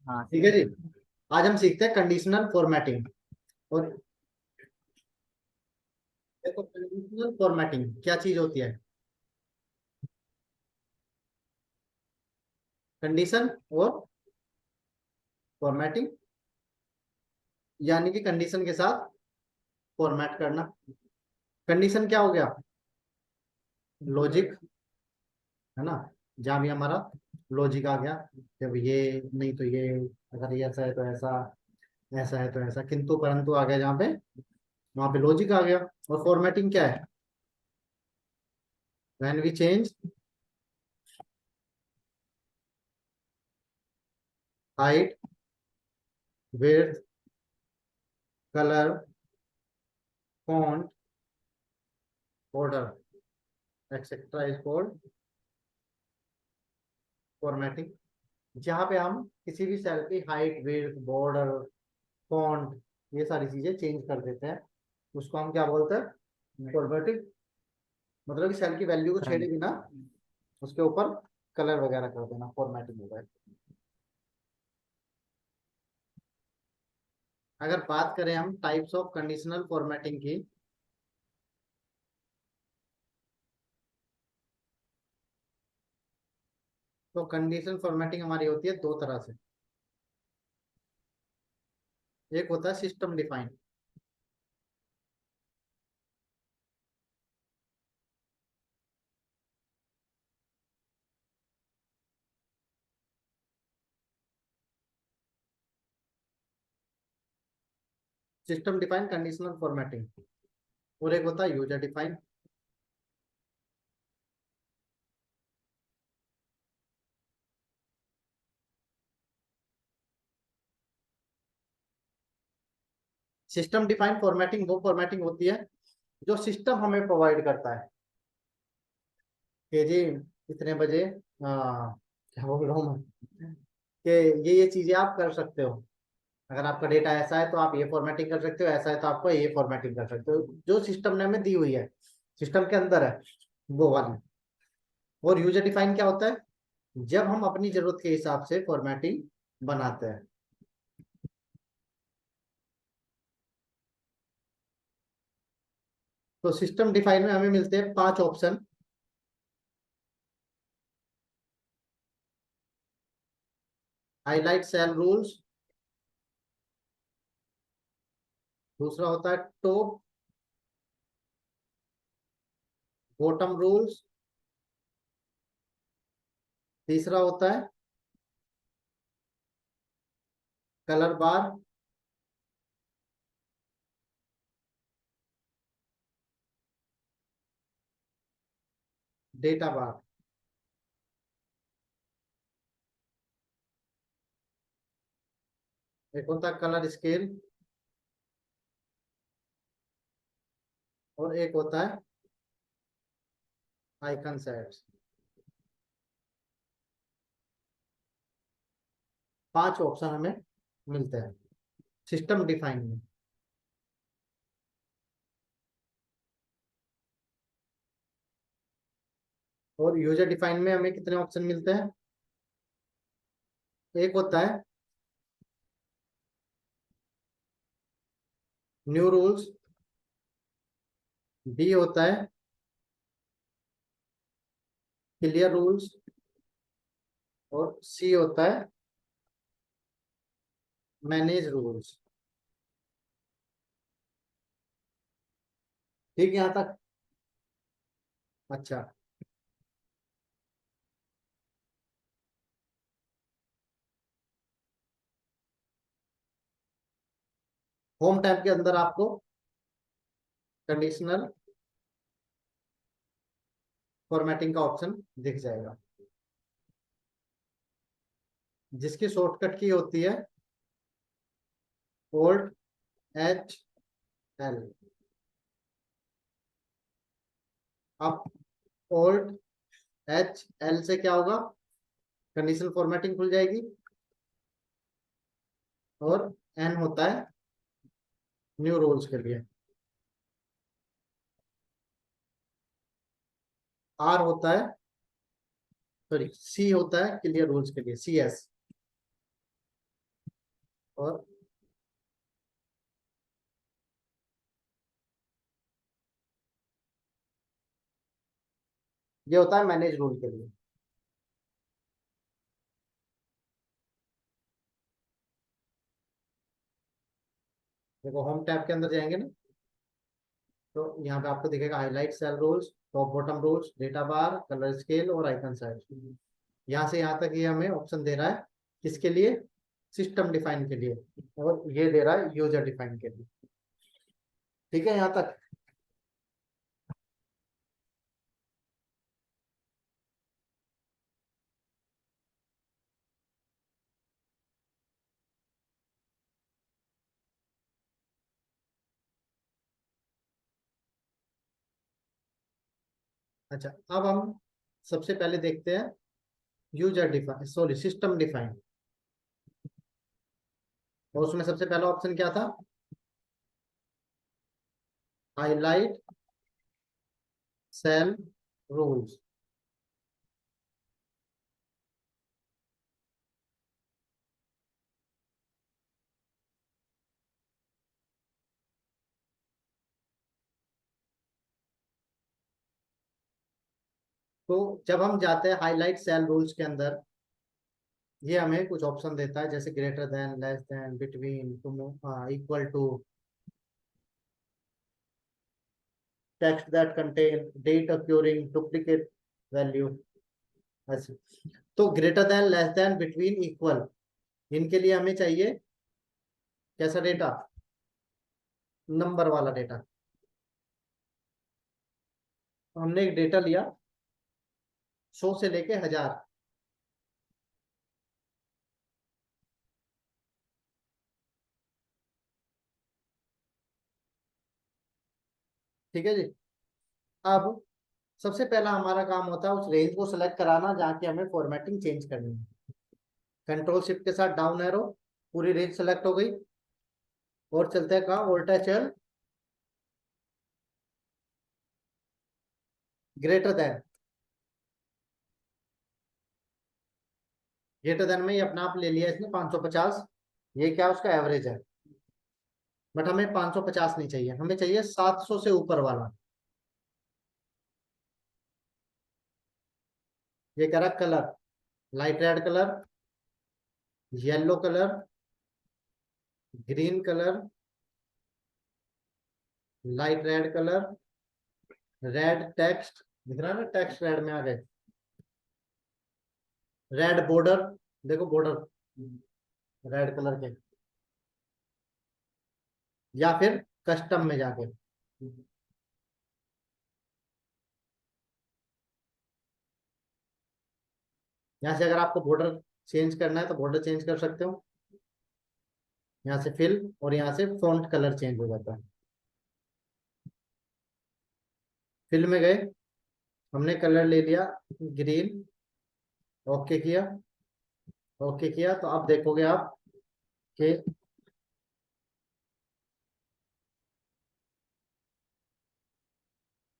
हाँ ठीक है जी। आज हम सीखते हैं कंडीशनल फॉर्मेटिंग। और देखो, कंडीशनल फॉर्मेटिंग क्या चीज होती है? कंडीशन और फॉर्मेटिंग, यानी कि कंडीशन के साथ फॉर्मेट करना। कंडीशन क्या हो गया? लॉजिक, है ना। जहाँ भी हमारा लॉजिक आ गया, जब ये नहीं तो ये, अगर ये ऐसा है तो ऐसा, ऐसा है तो ऐसा, किंतु परंतु आ गया जहाँ पे, वहां पे लॉजिक आ गया। और फॉर्मेटिंग क्या है? When we change height, width, colour, font, order, etcetera is called formatting. जहाँ पे हम किसी भी सेल की हाइट, विड्थ, बॉर्डर, फॉन्ट, ये सारी चीजें चेंज कर देते हैं, उसको हम क्या बोलते हैं? फॉर्मेटिंग। मतलब कि सेल की वैल्यू को छेड़े बिना उसके ऊपर कलर वगैरह कर देना, फॉर्मेटिंग होगा। अगर बात करें हम टाइप्स ऑफ कंडीशनल फॉर्मेटिंग की, तो कंडीशनल फॉर्मेटिंग हमारी होती है दो तरह से। एक होता है system define. System define conditional formatting. और एक होता है user define. System define formatting वो फॉर्मेटिंग होती है जो सिस्टम हमें प्रोवाइड करता है कि जी इतने बजे, क्या बोल रहा हूँ मैं, कि ये चीजें आप कर सकते हो। अगर आपका डेटा ऐसा है तो आप ये फॉर्मेटिंग कर सकते हो, ऐसा है तो आपको ये फॉर्मेटिंग कर सकते हो, जो सिस्टम ने हमें दी हुई है, सिस्टम के अंदर है, वो वाली। और यूजर डिफाइन क्या होता है? जब हम अपनी जरूरत के हिसाब से फॉर्मेटिंग बनाते हैं। तो सिस्टम डिफाइन में हमें मिलते हैं 5 ऑप्शन। हाईलाइट सेल रूल्स, दूसरा होता है टॉप बॉटम रूल्स, तीसरा होता है कलर बार, डेटा बार, एक होता है कलर स्केल, और एक होता है आइकन सेट्स। 5 ऑप्शन हमें मिलते हैं सिस्टम डिफाइन में। और यूजर डिफाइन में हमें कितने ऑप्शन मिलते हैं? एक होता है न्यू रूल्स, बी होता है क्लियर रूल्स, और सी होता है मैनेज रूल्स। ठीक है यहाँ तक? अच्छा। होम टैब के अंदर आपको कंडीशनल फॉर्मेटिंग का ऑप्शन दिख जाएगा, जिसकी शॉर्टकट की होती है Alt H L। अब Alt H L से क्या होगा? कंडीशनल फॉर्मेटिंग खुल जाएगी। और N होता है न्यू रोल्स के लिए, R होता है, सॉरी, C होता है क्लियर रूल्स के लिए, CS। और ये होता है मैनेज रूल के लिए। देखो होम टैब के अंदर जाएंगे ना, तो यहाँ पे आपको दिखेगा highlight cell rules, top bottom rules, data bar, colour scale और आइकन साइज। यहाँ से यहाँ तक ये हमें ऑप्शन दे रहा है, किसके लिए? सिस्टम डिफाइन के लिए। और ये दे रहा है यूजर डिफाइन के लिए। ठीक है यहाँ तक। अच्छा, अब हम सबसे पहले देखते हैं user define, sorry system define. और उसमें सबसे पहला ऑप्शन क्या था? Highlight cell rules. तो जब हम जाते हैं हाईलाइट सेल रूल्स के अंदर, ये हमें कुछ ऑप्शन देता है, जैसे greater than, less than, between, to, equal to, text that contain, date occurring, duplicate value, ऐसे। तो greater than, less than, between, equal, इनके लिए हमें चाहिए कैसा डेटा? नंबर वाला डेटा। तो हमने एक डेटा लिया 100 से लेके 1000। ठीक है जी। अब सबसे पहला हमारा काम होता है उस रेंज को सिलेक्ट कराना जहाँ की हमें फॉर्मेटिंग चेंज करनी है। कंट्रोल शिफ्ट के साथ डाउन एरो, पूरी रेंज सेलेक्ट हो गई। और चलते हैं कहाँ? वोल्टा चल ग्रेटर देन। ग्रेटर देन में ये अपना आप ले लिया इसने 550। ये क्या उसका एवरेज है, बट हमें 550 नहीं चाहिए, हमें चाहिए 700 से ऊपर वाला। ये कह रहा colour, light red colour, yellow colour, green colour, light red colour, red text, दिख रहा है ना टेक्स्ट रेड में आ गए, रेड बॉर्डर, देखो बॉर्डर रेड कलर के, या फिर कस्टम में जाके। यहाँ से अगर आपको बॉर्डर चेंज करना है तो बॉर्डर चेंज कर सकते हो। यहाँ से फिल, और यहाँ से फॉन्ट कलर चेंज हो जाता है। फिल में गए, हमने कलर ले लिया ग्रीन, ओके किया। ओके किया तो अब देखोगे आप कि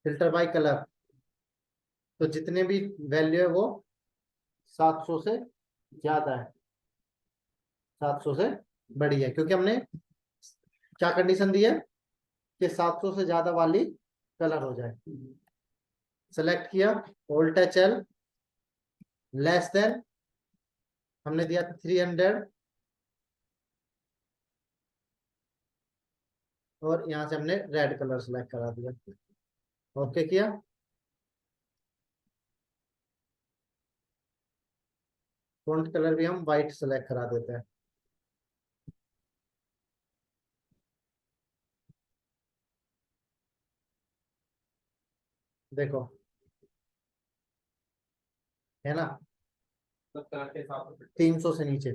फिल्टर बाय कलर, तो जितने भी वैल्यू है वो 700 से ज्यादा है, 700 से बड़ी है, क्योंकि हमने क्या कंडीशन दी है कि 700 से ज्यादा वाली कलर हो जाए। सेलेक्ट किया, all touch L, less than हमने दिया 300, और यहाँ से हमने रेड कलर सेलेक्ट करा दिया। ओके किया। फॉन्ट कलर भी हम वाइट सेलेक्ट करा देते हैं। देखो, है ना, 300 से नीचे।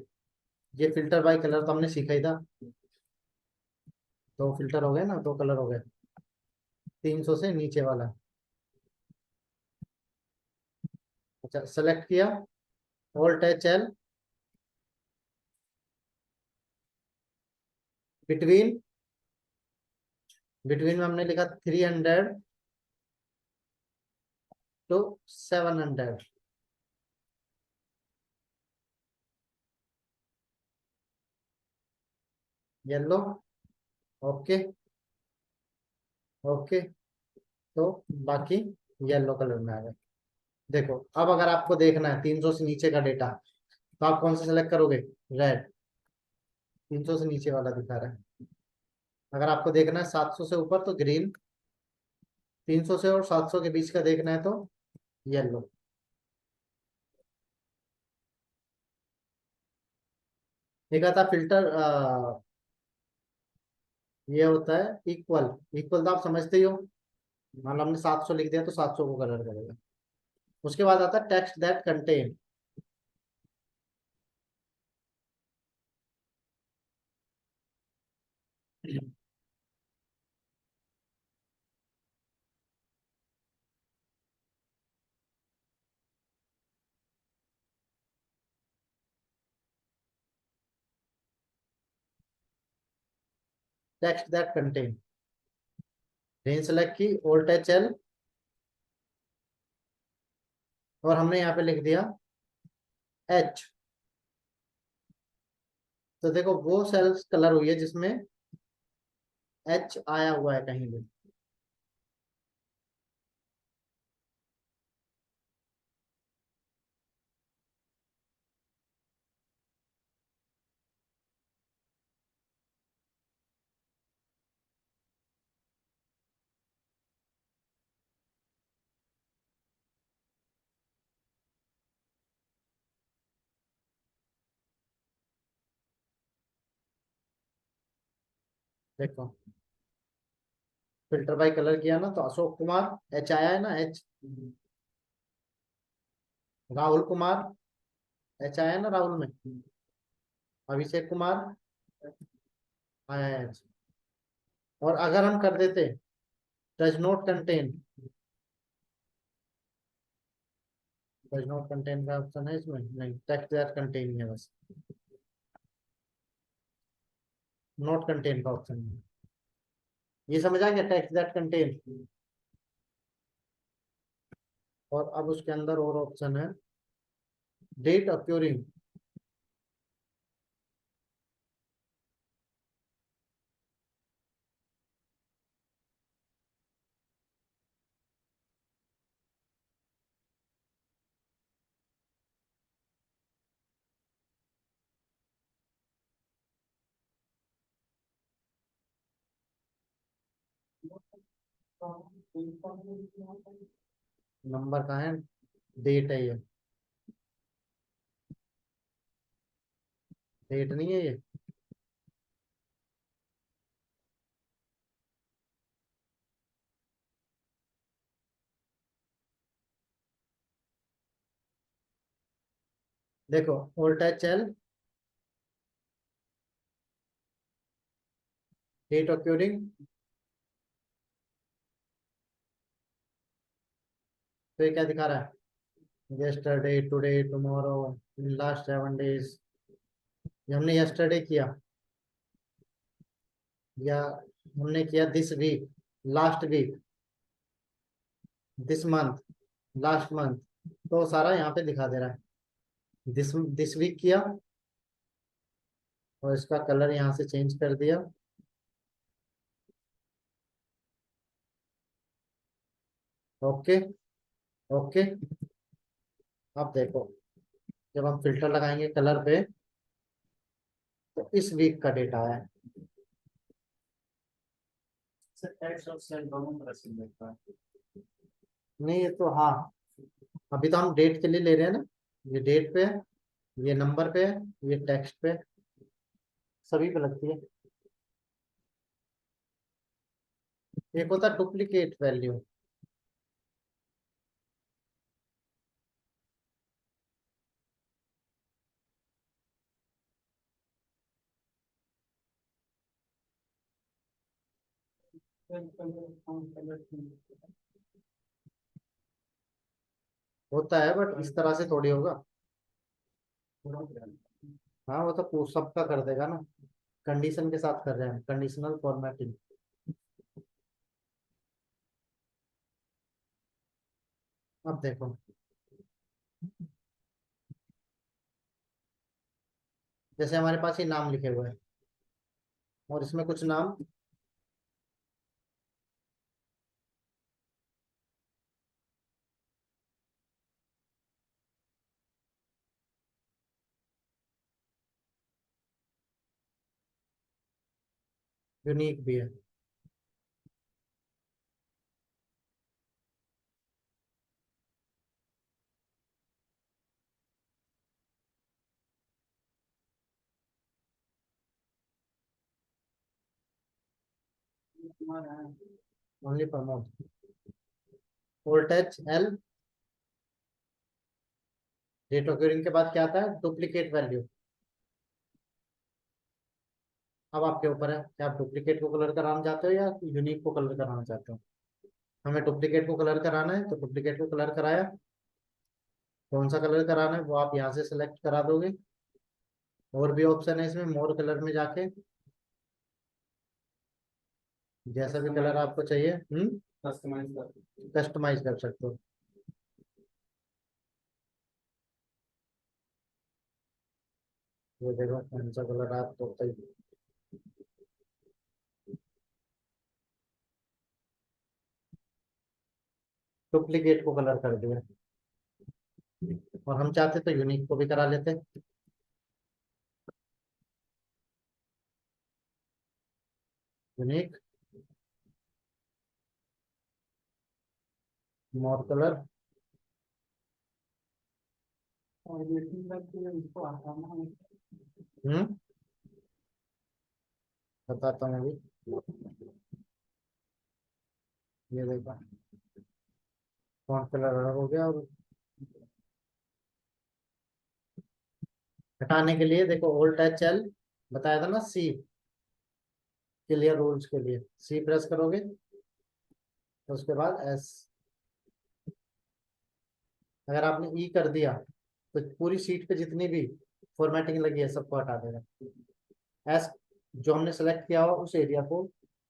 ये फिल्टर बाय कलर तो हमने सीखा ही था, दो फिल्टर हो गए ना, दो कलर हो गए। 300 से नीचे वाला। अच्छा, सेलेक्ट किया, all touch L, between, between में हमने लिखा 300 टू 700। येलो। ओके। ओके। तो बाकी येलो कलर में आ गए। देखो अब अगर आपको देखना है 300 से नीचे का डेटा, तो आप कौन सा सेलेक्ट करोगे? रेड। 300 से नीचे वाला दिखा रहा है। अगर आपको देखना है 700 से ऊपर तो ग्रीन, 300 से और 700 के बीच का देखना है तो येलो। एक आता फिल्टर, ये होता है इक्वल। इक्वल तो आप समझते ही हो, मान लो हमने 700 लिख दिया तो 700 को कलर करेगा। उसके बाद आता है text that contain. Text that contain, range select की, ओल्ट एच एल, और हमने यहाँ पे लिख दिया एच। तो देखो वो सेल्स कलर हुई है जिसमें एच आया हुआ है कहीं भी। देखो फिल्टर बाय कलर किया ना, तो अशोक कुमार एच आया है ना, एच। राहुल कुमार एच आया है ना राहुल में। अभिषेक कुमार आया है एच। और अगर हम कर देते does not contain, does not contain का ऑप्शन है इसमें? नहीं, टेक्स्ट दैट कंटेन है बस, नॉट कंटेन का ऑप्शन है। ये समझ आ गया, टेक्स्ट दैट कंटेन। और अब उसके अंदर और ऑप्शन है डेट अक्यूरिंग। नंबर का है, डेट है ये, डेट नहीं है ये। देखो alt H L, date occurring, तो ये क्या दिखा रहा है? Yesterday, today, tomorrow, last 7 days. ये हमने यस्टरडे किया, या हमने किया this week, last week, this month, last month, तो सारा यहाँ पे दिखा दे रहा है। दिस दिस वीक किया, और इसका कलर यहाँ से चेंज कर दिया। ओके। ओके। अब देखो जब हम फिल्टर लगाएंगे कलर पे, तो इस वीक का डेटा है। टेक्स्ट और सेल दोनों तरह से देखता है। नहीं ये तो हाँ, अभी तो हम डेट के लिए ले रहे हैं ना, ये डेट पे है, ये नंबर पे है, ये टेक्स्ट पे, सभी पे लगती है। एक होता है डुप्लीकेट वैल्यू। होता है बट इस तरह से थोड़ी होगा। हाँ वो तो सबका कर देगा ना, कंडीशन के साथ कर रहे हैं, कंडीशनल फॉर्मेटिंग। अब देखो जैसे हमारे पास ये नाम लिखे हुए हैं, और इसमें कुछ नाम यूनिक भी है। Only promote. Voltage L. Date occurring के बाद क्या आता है? Duplicate value. अब आपके ऊपर है कि आप डुप्लीकेट को कलर कराना चाहते हो या यूनिक को कलर कराना चाहते हो। हमें डुप्लीकेट को कलर कराना है तो डुप्लीकेट को कलर कराया। कौन सा कलर कराना है वो आप यहाँ से सिलेक्ट करा दोगे। और भी ऑप्शन है इसमें, मोर कलर में जाके जैसा भी कलर आपको चाहिए कस्टमाइज कर सकते हो। ये देखो कौन सा कलर आपको चाहिए। डुप्लीकेट को कलर कर दिया। और हम चाहते तो यूनिक को भी करा लेते। Unique more colour. हम्म बताता हूँ अभी। ये देखो फॉन्ट कलर अलग हो गया। और हटाने के लिए देखो ओल्ड टच एल, बताया था ना सी, क्लियर रूल्स के लिए सी प्रेस करोगे तो उसके बाद एस। अगर आपने ई कर दिया तो पूरी शीट पे जितनी भी फॉर्मेटिंग लगी है सबको हटा देगा। एस जो हमने सेलेक्ट किया हुआ उस एरिया को,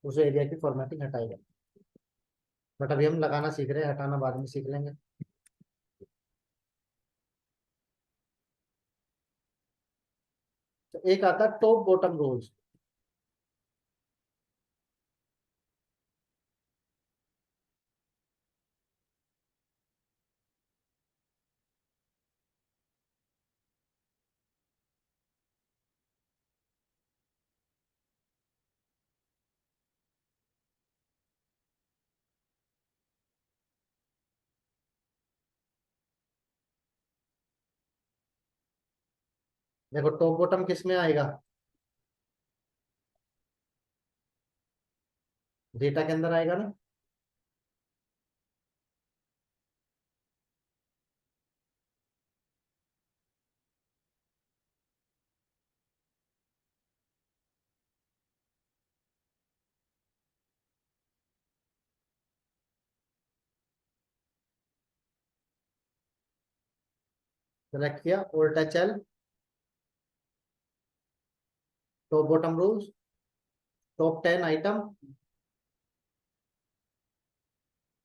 उस एरिया की फॉर्मेटिंग हटाएगा। बट अभी हम लगाना सीख रहे हैं, हटाना बाद में सीख लेंगे। तो एक आता है टॉप बॉटम रूल्स। देखो टॉप बॉटम किस में आएगा? डेटा के अंदर आएगा ना। सेलेक्ट किया old touch L, top bottom rules, top 10 item.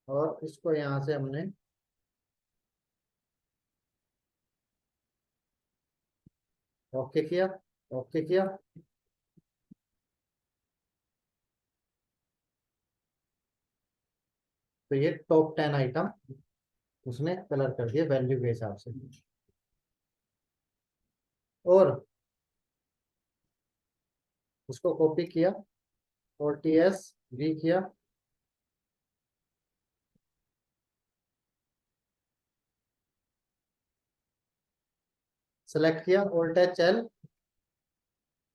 और इसको यहाँ से हमने ओके किया। ओके किया तो ये टॉप 10 आइटम उसने कलर कर दिया वैल्यू के हिसाब से। और उसको कॉपी किया और टी एस वी किया। सेलेक्ट किया old touch L,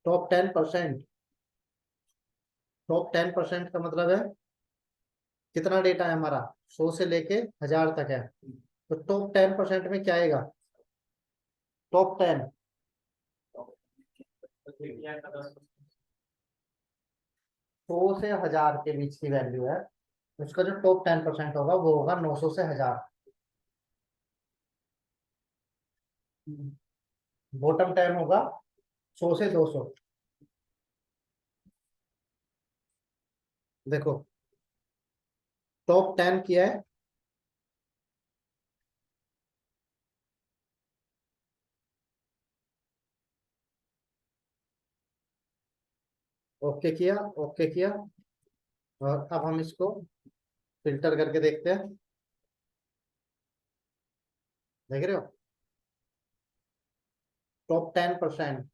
top 10%। Top 10% का मतलब है कितना डेटा है हमारा, 100 से लेके 1000 तक है। तो टॉप 10% में क्या आएगा? टॉप 10 100 से 1000 के बीच की वैल्यू है। उसका जो टॉप 10% होगा वो होगा 900 से 1000। बॉटम 10 होगा 100 से 200। देखो टॉप 10 किया है। ओके किया, ओके किया। और अब हम इसको फिल्टर करके देखते हैं। देख रहे हो, टॉप 10%।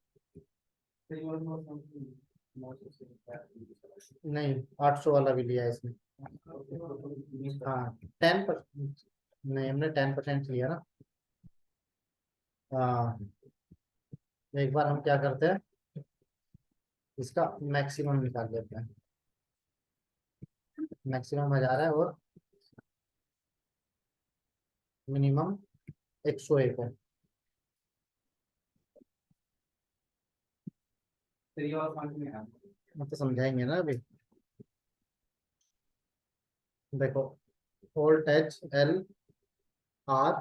नहीं, 800 वाला भी लिया है इसमें। हाँ, 10%। नहीं, हमने 10% लिया ना। हाँ, एक बार हम क्या करते हैं, इसका मैक्सिमम निकाल लेते हैं। मैक्सिमम 1000 है और मिनिमम 101 है। हम तो समझाएंगे ना अभी। देखो, old H L R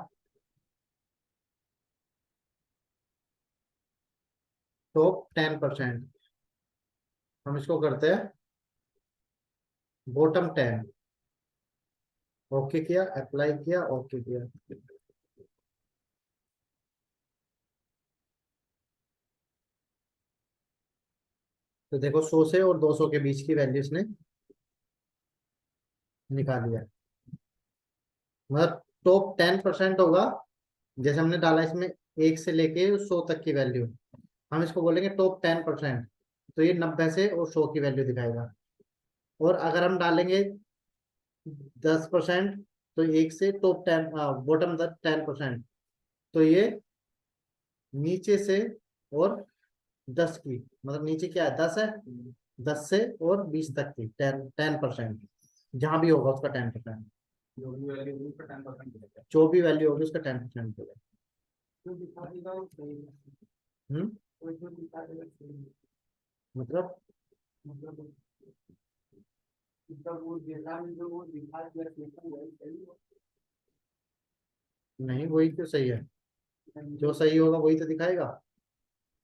top 10%। हम इसको करते हैं बॉटम 10। ओके किया, अप्लाई किया, ओके किया। तो देखो, 100 से और 200 के बीच की वैल्यूज ने निकाली है। मतलब टॉप 10% होगा। जैसे हमने डाला इसमें 1 से लेके 100 तक की वैल्यू, हम इसको बोलेंगे टॉप 10%। तो ये 90 से और 100 की वैल्यू दिखाएगा। और अगर हम डालेंगे 10%, तो 1 से टॉप 10, बॉटम 10%, तो ये नीचे से और 10 की, मतलब नीचे क्या है, 10 है। 10 से और 20 तक की 10% जहां भी होगा उसका 10%। जो भी वैल्यू होगी उसका 10% होगा। हम्म। मतलब नहीं, वही क्यों सही है? जो सही होगा वही तो दिखाएगा।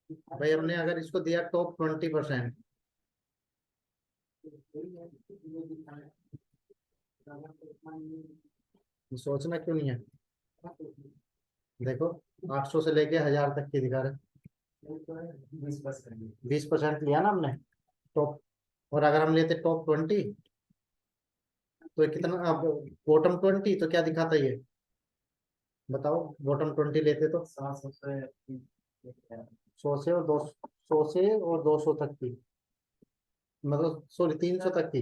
भाई, हमने अगर इसको दिया टॉप 20%, सोचना क्यों नहीं है? देखो, 800 से लेके 1000 तक की दिखा रहे। 20% लिया ना हमने टॉप। और अगर हम लेते टॉप 20, तो ये कितना, अब बॉटम 20 तो क्या दिखाता ये? बताओ, बॉटम 20 लेते तो 100 से और 200 तक की, मतलब सॉरी 300 तक की।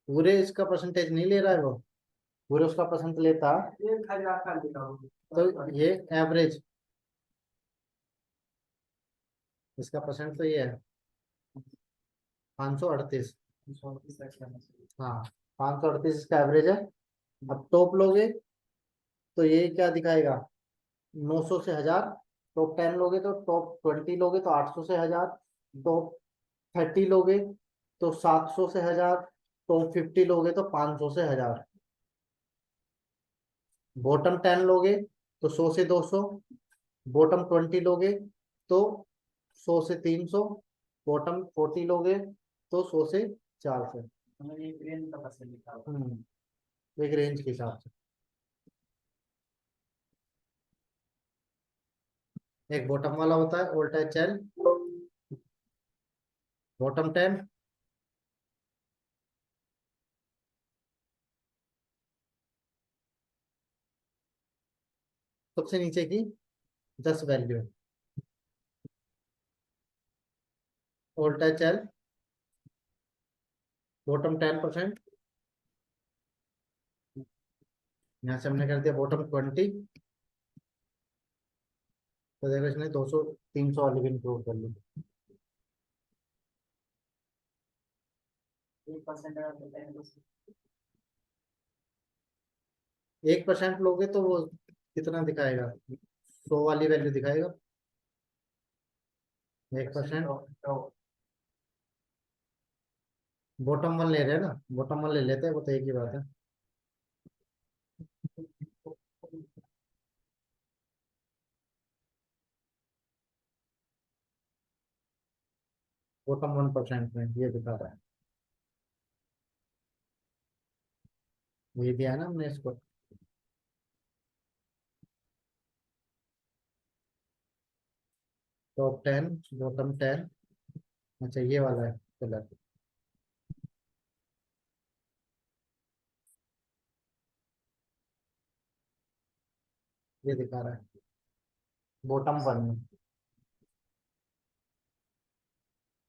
पूरे इसका परसेंटेज नहीं ले रहा है वो। पूरे उसका परसेंट लेता तो ये एवरेज, इसका परसेंट तो ये है 538। हाँ, 538 इसका एवरेज है। अब टॉप लोगे तो ये क्या दिखाएगा, 900 से 1000। टॉप 10 लोगे तो टॉप 20 लोगे तो 800 से 1000। टॉप 30 लोगे तो 700 से 1000। टॉप 50 लोगे तो 500 से 1000। बॉटम 10 लोगे तो 100 से 200। बॉटम 20 लोगे तो 100 से 300। बॉटम 40 लोगे तो 100 से 400। एक रेंज के हिसाब से। एक बॉटम वाला होता है वोल्टेज चैन, बॉटम 10। सबसे नीचे की 10 वैल्यू है वोल्टेज चैन, बॉटम 10%। यहाँ से हमने कर दिया बॉटम 20। तो देखो, इसने 200 300 वाली भी इंक्लूड कर ली। 1% लोगे तो वो कितना दिखाएगा, 100 वाली वैल्यू दिखाएगा। 1%। बॉटम 1 ले रहे हैं ना, बॉटम 1 ले लेते हैं, वो तो एक ही बात है। बॉटम 1% में ये दिखा रहा है। ये दिया है ना हमने इसको। Top 10, bottom 10। अच्छा ये वाला है कलर। ये दिखा रहा है बॉटम 1 में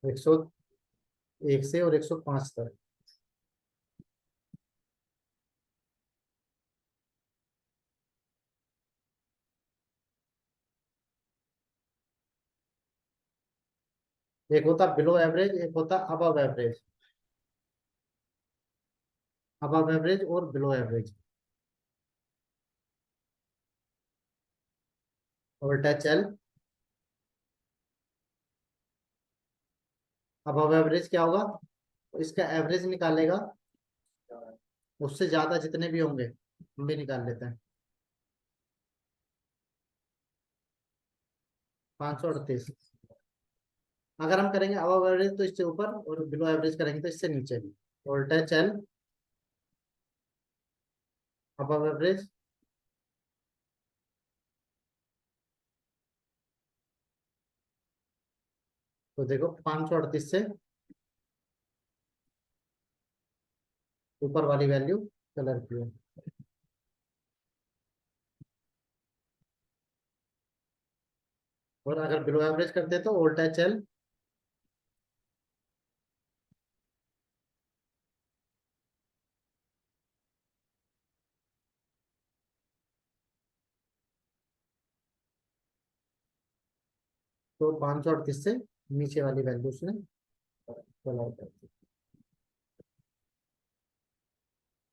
101 से और 105 तक। एक होता बिलो एवरेज, एक होता अबव एवरेज। अबव एवरेज और बिलो एवरेज। उल्टा चल। अबव एवरेज क्या होगा? इसका एवरेज निकालेगा, उससे ज्यादा जितने भी होंगे हम भी निकाल लेते हैं। 538। अगर हम करेंगे अबव एवरेज तो इससे ऊपर, और बिलो एवरेज करेंगे तो इससे नीचे भी। उल्टा चल अबव एवरेज। तो देखो 538 से ऊपर वाली वैल्यू कलर की है। और अगर बिलो एवरेज करते हैं तो उल्टा चल। तो 538 से नीचे वाली वैल्यू उसने कलर कर दी।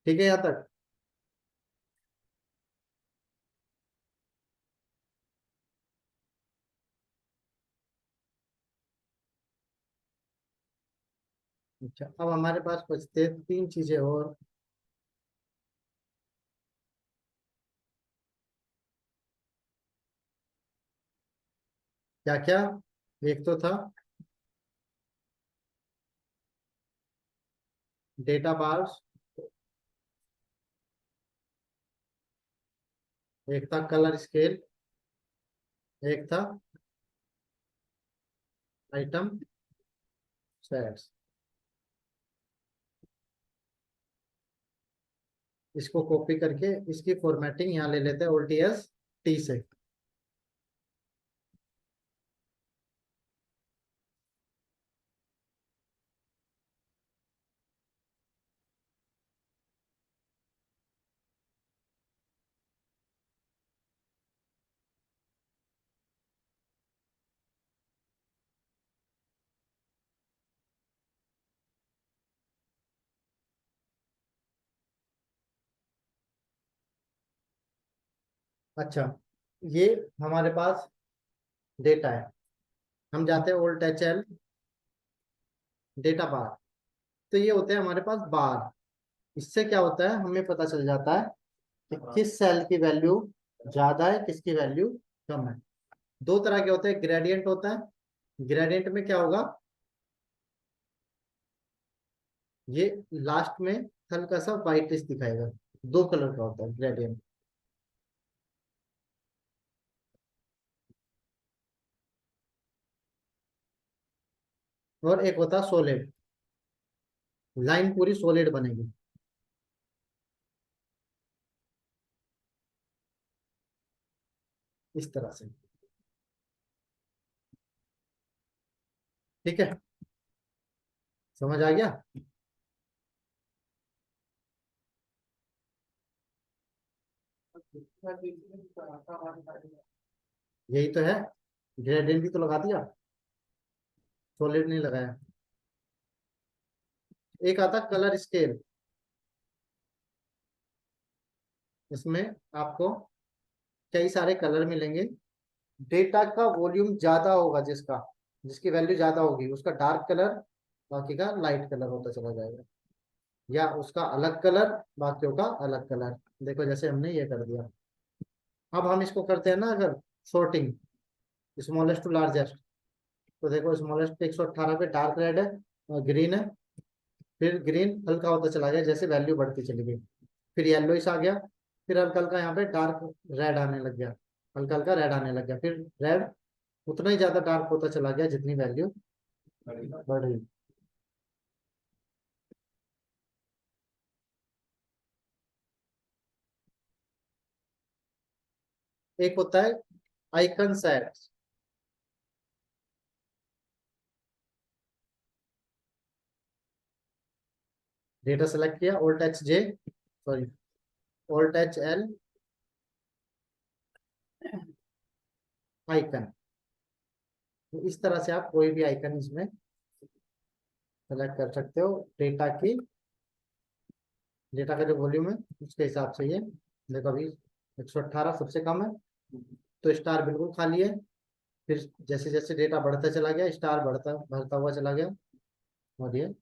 ठीक है यहाँ तक? अच्छा अब हमारे पास बचते हैं 3 चीजें और। क्या क्या? एक तो था डेटा बार्स, एक था कलर स्केल, एक था आइटम सेट्स। इसको कॉपी करके इसकी फॉर्मेटिंग यहाँ ले लेते हैं OTS टी से। अच्छा ये हमारे पास डेटा है। हम जाते हैं ओल्ड एचएल डेटा बार। तो ये होते हैं हमारे पास बार। इससे क्या होता है हमें पता चल जाता है कि किस सेल की वैल्यू ज्यादा है, किसकी वैल्यू कम है। दो तरह के होते हैं, ग्रेडियंट होता है। ग्रेडियंट में क्या होगा, ये लास्ट में हल्का सा व्हाइटिश दिखाएगा। दो कलर का होता है ग्रेडियंट। और एक होता है सॉलिड, लाइन पूरी सॉलिड बनेगी इस तरह से। ठीक है, समझ आ गया? यही तो है, ग्रेडियंट भी तो लगा दिया, सॉलिड नहीं लगाया। एक आता कलर स्केल। इसमें आपको कई सारे कलर मिलेंगे। डेटा का वॉल्यूम ज्यादा होगा, जिसका जिसकी वैल्यू ज्यादा होगी उसका डार्क कलर, बाकी का लाइट कलर होता चला जाएगा। या उसका अलग कलर, बाकियों का अलग कलर। देखो जैसे हमने ये कर दिया। अब हम इसको करते हैं ना अगर सॉर्टिंग, स्मॉलेस्ट टू लार्जेस्ट। तो देखो स्मॉलेस्ट पे 118 पे डार्क रेड है और ग्रीन है। फिर ग्रीन हल्का होता चला गया जैसे वैल्यू बढ़ती चली गई। फिर येलोइश आ गया। फिर हल्का हल्का यहाँ पे डार्क रेड आने लग गया, हल्का हल्का रेड आने लग गया। फिर रेड उतना ही ज्यादा डार्क होता चला गया जितनी वैल्यू बढ़ रही। एक होता है आइकन सेट। डेटा सेलेक्ट किया, alt H J, sorry alt H L, icon. तो इस तरह से आप कोई भी आइकन इसमें सेलेक्ट कर सकते हो। डेटा की, डेटा का जो वॉल्यूम है उसके हिसाब से। ये देखो अभी 118 सबसे कम है, तो स्टार बिल्कुल खाली है। फिर जैसे जैसे डेटा बढ़ता चला गया, स्टार बढ़ता बढ़ता हुआ चला गया। और ये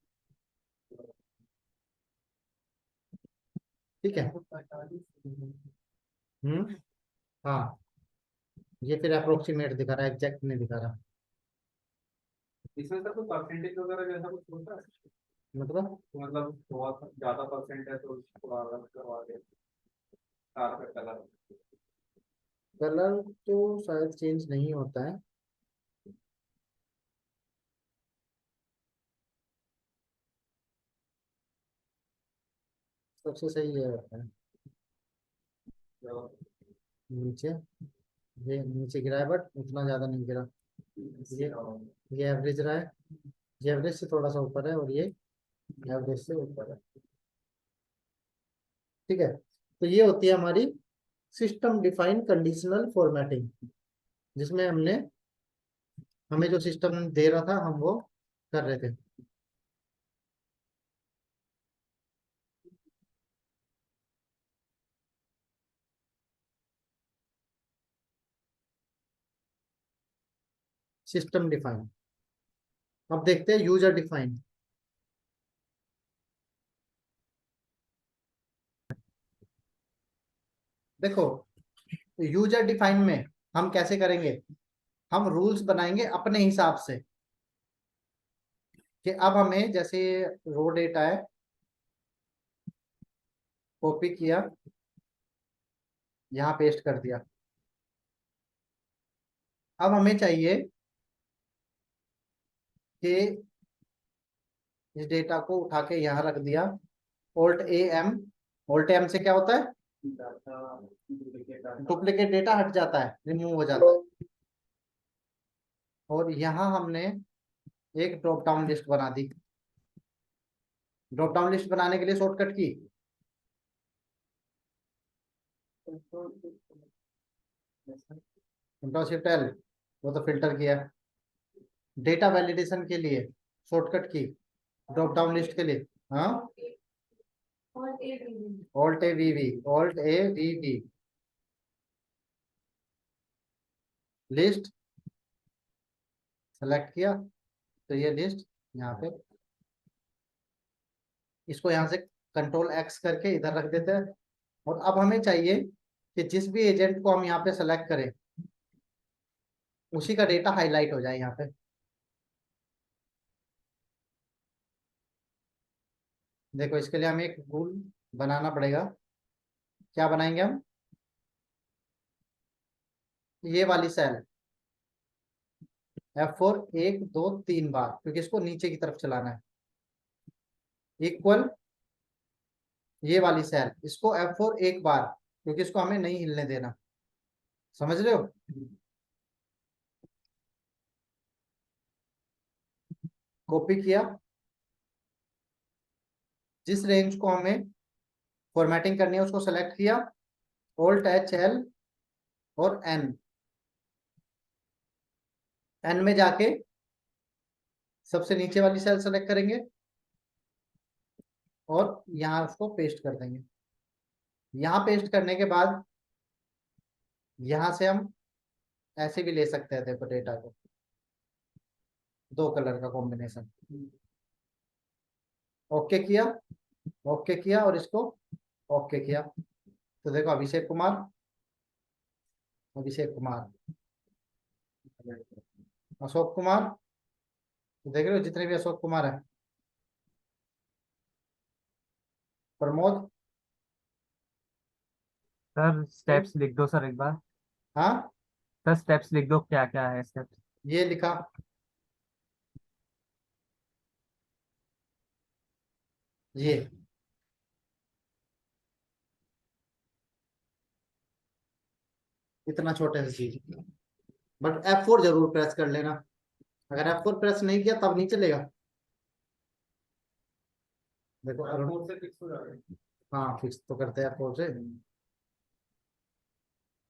ठीक है। हम्म। हाँ, ये फिर अप्रोक्सीमेट दिखा रहा है, एग्जैक्ट नहीं दिखा रहा। इसमें सर कोई परसेंटेज वगैरह जैसा कुछ होता है? मतलब तो मतलब थोड़ा सा ज्यादा परसेंट है तो थोड़ा अलग करवा दे कार का कलर। कलर तो शायद चेंज नहीं होता है। सबसे सही ये होता है नीचे। ये नीचे गिरा है बट उतना ज्यादा नहीं गिरा। ये ये एवरेज रहा है। ये एवरेज से थोड़ा सा ऊपर है, और ये एवरेज से ऊपर है। ठीक है। तो ये होती है हमारी सिस्टम डिफाइंड कंडीशनल फॉर्मेटिंग, जिसमें हमने, हमें जो सिस्टम दे रहा था हम वो कर रहे थे। System define. अब देखते हैं यूजर डिफाइन। देखो, यूजर डिफाइन में हम कैसे करेंगे, हम रूल्स बनाएंगे अपने हिसाब से। कि अब हमें जैसे रो डेटा है, कॉपी किया, यहाँ पेस्ट कर दिया। अब हमें चाहिए कि इस डेटा को उठा के यहाँ रख दिया, alt A M. Alt M से क्या होता है, डुप्लीकेट डेटा हट जाता है, रिमूव हो जाता है। और यहाँ हमने एक ड्रॉप डाउन लिस्ट बना दी। ड्रॉप डाउन लिस्ट बनाने के लिए शॉर्टकट की कंट्रोल शिफ्ट एल, वो तो फिल्टर किया। डेटा वैलिडेशन के लिए शॉर्टकट की ड्रॉप डाउन लिस्ट के लिए, हाँ alt A V V, alt A V V, list select किया। तो ये लिस्ट यहाँ पे, इसको यहाँ से कंट्रोल एक्स करके इधर रख देते हैं। और अब हमें चाहिए कि जिस भी एजेंट को हम यहाँ पे सेलेक्ट करें उसी का डेटा हाईलाइट हो जाए यहाँ पे। देखो, इसके लिए हमें एक रूल बनाना पड़ेगा। क्या बनाएंगे हम, ये वाली सेल F4 एक दो तीन बार, क्योंकि इसको नीचे की तरफ चलाना है। इक्वल ये वाली सेल, इसको F4 एक बार, क्योंकि इसको हमें नहीं हिलने देना। समझ रहे हो। कॉपी किया, जिस रेंज को हमें फॉर्मेटिंग करनी है उसको सेलेक्ट किया, ऑल्ट एच एल और एन। एन में जाके सबसे नीचे वाली सेल सेलेक्ट करेंगे और यहाँ उसको पेस्ट कर देंगे। यहाँ पेस्ट करने के बाद यहाँ से हम ऐसे भी ले सकते हैं, देखो डेटा को, दो कलर का कॉम्बिनेशन। ओके किया, ओके किया और इसको ओके किया। तो देखो अभिषेक कुमार, अभिषेक कुमार, अशोक कुमार। तो देख रहे हो जितने भी अशोक कुमार है, प्रमोद। सर स्टेप्स लिख दो सर एक बार। हाँ, सर स्टेप्स लिख दो, क्या क्या है स्टेप्स। ये लिखा, ये इतना छोटे से चीज, बट F4 जरूर प्रेस कर लेना। अगर F4 प्रेस नहीं किया तब नहीं चलेगा। देखो अरुण, फोर से फिक्स हो जाएगा। हाँ फिक्स तो करते हैं F4 से।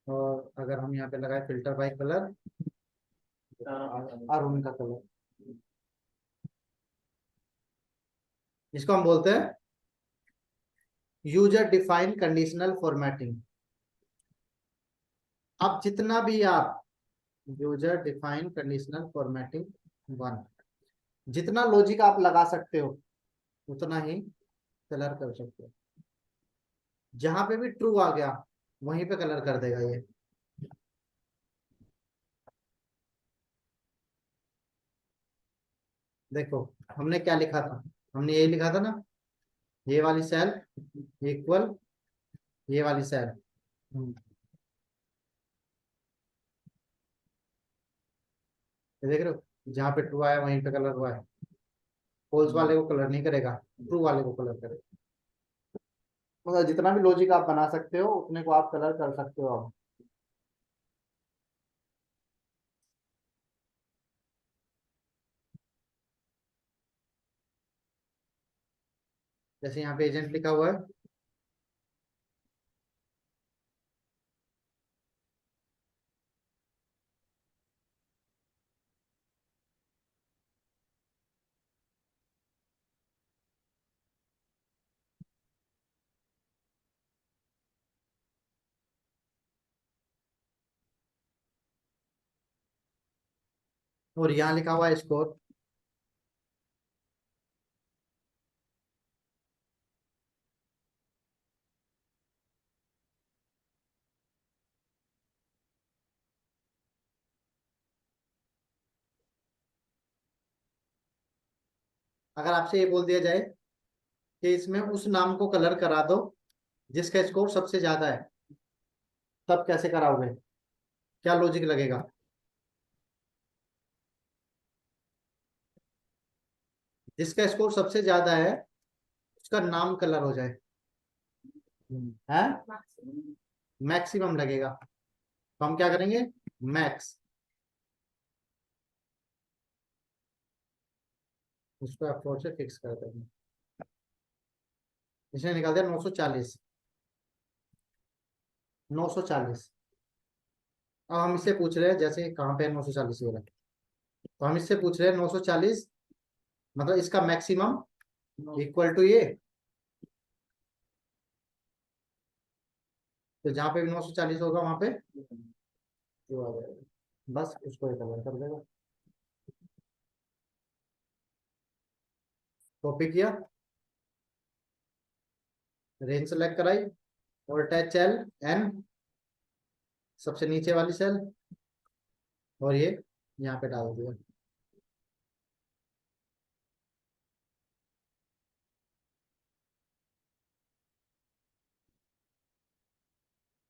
और अगर हम यहाँ पे लगाए फिल्टर बाय कलर, अरुण का कलर, इसको हम बोलते हैं यूजर डिफाइन कंडीशनल फॉर्मेटिंग। अब जितना भी आप यूजर डिफाइन कंडीशनल फॉर्मेटिंग 1, जितना लॉजिक आप लगा सकते हो उतना ही कलर कर सकते हो। जहां पे भी ट्रू आ गया वहीं पे कलर कर देगा ये। देखो हमने क्या लिखा था, हमने ये लिखा था ना, ये वाली सेल इक्वल ये वाली सेल। ये देख रहे हो, जहाँ पे ट्रू आया वहीं पे कलर हुआ है। फॉल्स वाले को कलर नहीं करेगा, ट्रू वाले को कलर करेगा। मतलब जितना भी लॉजिक आप बना सकते हो उतने को आप कलर कर सकते हो। अब जैसे यहाँ पे एजेंट लिखा हुआ है, और यहाँ लिखा हुआ है स्कोर। अगर आपसे ये बोल दिया जाए कि इसमें उस नाम को कलर करा दो जिसका स्कोर सबसे ज्यादा है, तब कैसे कराओगे, क्या लॉजिक लगेगा? जिसका स्कोर सबसे ज्यादा है उसका नाम कलर हो जाए, है मैक्सिमम लगेगा। तो हम क्या करेंगे, मैक्स, उसको F4 से फिक्स कर देंगे। इसने निकाल दिया 940, 940। अब हम इससे पूछ रहे हैं, जैसे कहाँ पे है 940 वाला, तो हम इससे पूछ रहे हैं 940 मतलब इसका मैक्सिमम इक्वल टू ये। तो जहाँ पे भी 940 होगा वहां पे जो आ जाएगा, बस उसको कलर कर देगा। कॉपी किया, रेंज सेलेक्ट कराई, और अटैच सेल एन, सबसे नीचे वाली सेल, और ये यहाँ पे डाल दिया।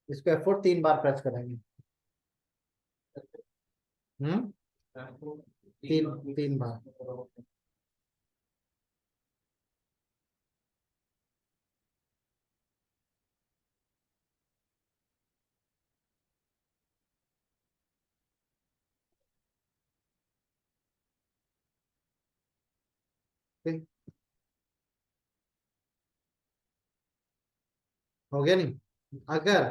इसको F4 3 बार प्रेस करेंगे। हम्म, तीन तीन बार। ठीक, हो गया नहीं? अगर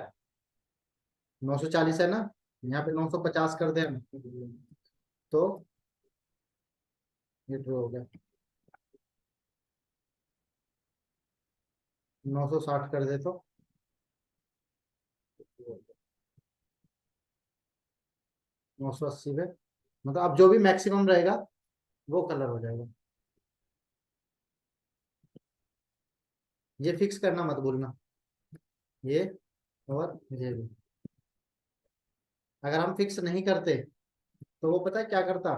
940 है ना, यहाँ पे 950 कर दे हम, तो ये ट्रू हो गया। 960 कर दे तो 980 पे, मतलब अब जो भी मैक्सिमम रहेगा वो कलर हो जाएगा। ये फिक्स करना मत भूलना, ये और ये भी। अगर हम फिक्स नहीं करते तो वो पता है क्या करता,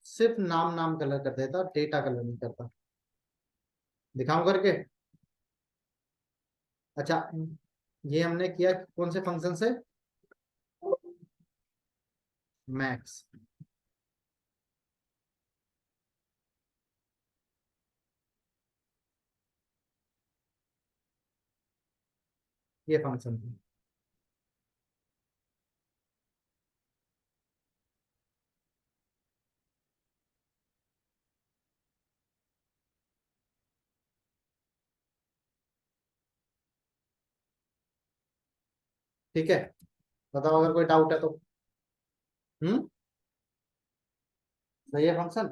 सिर्फ नाम नाम कलर कर देता, डेटा कलर नहीं करता। दिखाऊं करके? अच्छा, ये हमने किया कौन से फंक्शन से, मैक्स। ये फंक्शन है। ठीक है, बताओ अगर कोई डाउट है तो। सही है फंक्शन।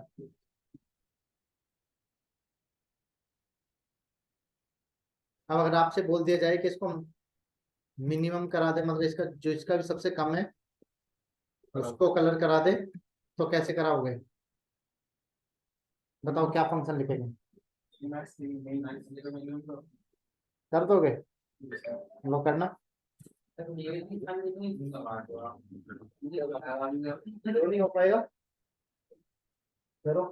अब अगर आपसे बोल दिया जाए कि इसको मिनिमम करा दे, मतलब इसका जो इसका भी सबसे कम है उसको कलर करा दे, तो कैसे कराओगे? बताओ क्या फंक्शन लिखेंगे? कर दोगे? लो करना। नहीं हो पाएगा, करो।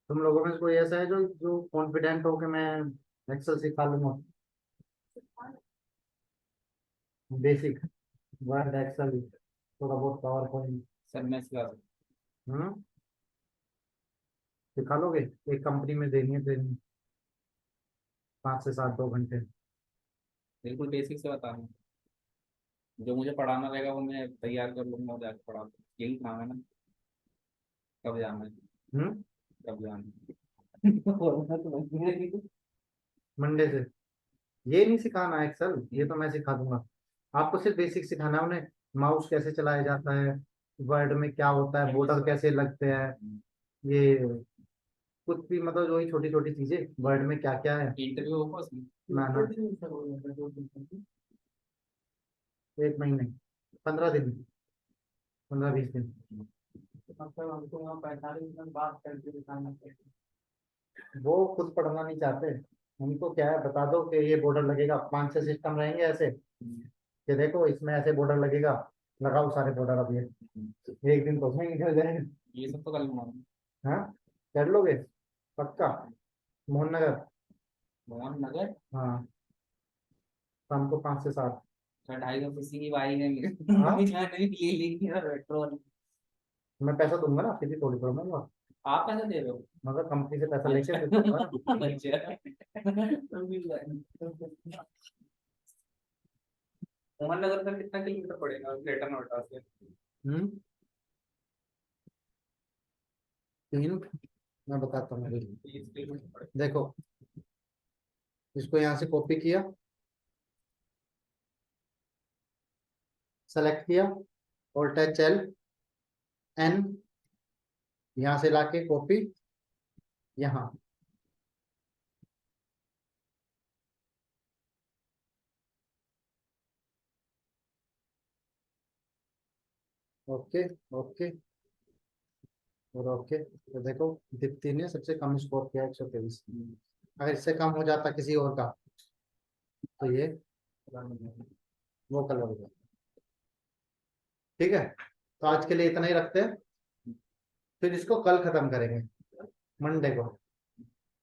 तुम लोगों में से कोई ऐसा है जो जो कॉन्फिडेंट हो कि मैं एक्सेल सिखा लूंगा? बेसिक वर्ड, एक्सेल, थोड़ा बहुत पावर पॉइंट। सर मैं सिखा सकता हम्म, सिखा लोगे? एक कंपनी में देनी है ट्रेनिंग, 5 से 7 2 घंटे। बिल्कुल बेसिक से बता रहा हूँ। जो मुझे पढ़ाना रहेगा वो मैं तैयार कर लूंगा और जाकर पढ़ा दूंगा। यही काम है ना। कब जाना है? हम्म, कब जाना है? मंडे से। ये नहीं सिखाना एक्सेल, ये तो मैं सिखा दूंगा। आपको सिर्फ बेसिक सिखाना है उन्हें। माउस कैसे चलाया जाता है, वर्ड में क्या होता है, बॉर्डर कैसे लगते हैं, ये कुछ भी, मतलब जो छोटी छोटी चीजें वर्ड में क्या क्या है। इंटरव्यू होगा उसमें? ना ना, 1 महीने, 15 दिन, 15 20 दिन। मतलब हमको वहाँ 45 मिनट बात करके दिखाना पड़ेगा। वो खुद पढ़ना नहीं चाहते। उनको क्या है, बता दो कि ये बॉर्डर लगेगा, 5 6 सिस्टम रहेंगे ऐसे, कि देखो इसमें ऐसे बॉर्डर लगेगा, लगाओ सारे बॉर्डर। अब ये एक दिन तो उसमें निकल जाएगा। ये सब तो कल मालूम। हाँ, कर लोगे पक्का? मोहन नगर। मोहन नगर। हाँ, शाम को 5 से 7। 250 सीसी की बाइक है मेरे। हाँ, जाने के लिए लेंगे ना पेट्रोल। मैं पैसा दूंगा ना, सीधी थोड़ी करूंगा। आप पैसे दे रहे हो? मतलब कंपनी से पैसा लेके अच्छा। फिर दूंगा ना। मोहन नगर का कितना किलोमीटर पड़ेगा ग्रेटर नोएडा से? हम्म, 3, मैं बताता हूँ अभी। 30 किलोमीटर पड़ेगा। देखो, इसको यहाँ से कॉपी किया, सेलेक्ट किया, ऑल्ट एच एल एन, यहाँ से लाके कॉपी यहाँ। ओके, ओके और ओके। तो देखो, दीप्ति ने सबसे कम स्कोर किया 123। अगर इससे कम हो जाता किसी और का तो ये वो कलर हो गया। ठीक है, तो आज के लिए इतना ही रखते हैं, फिर इसको कल खत्म करेंगे, मंडे को।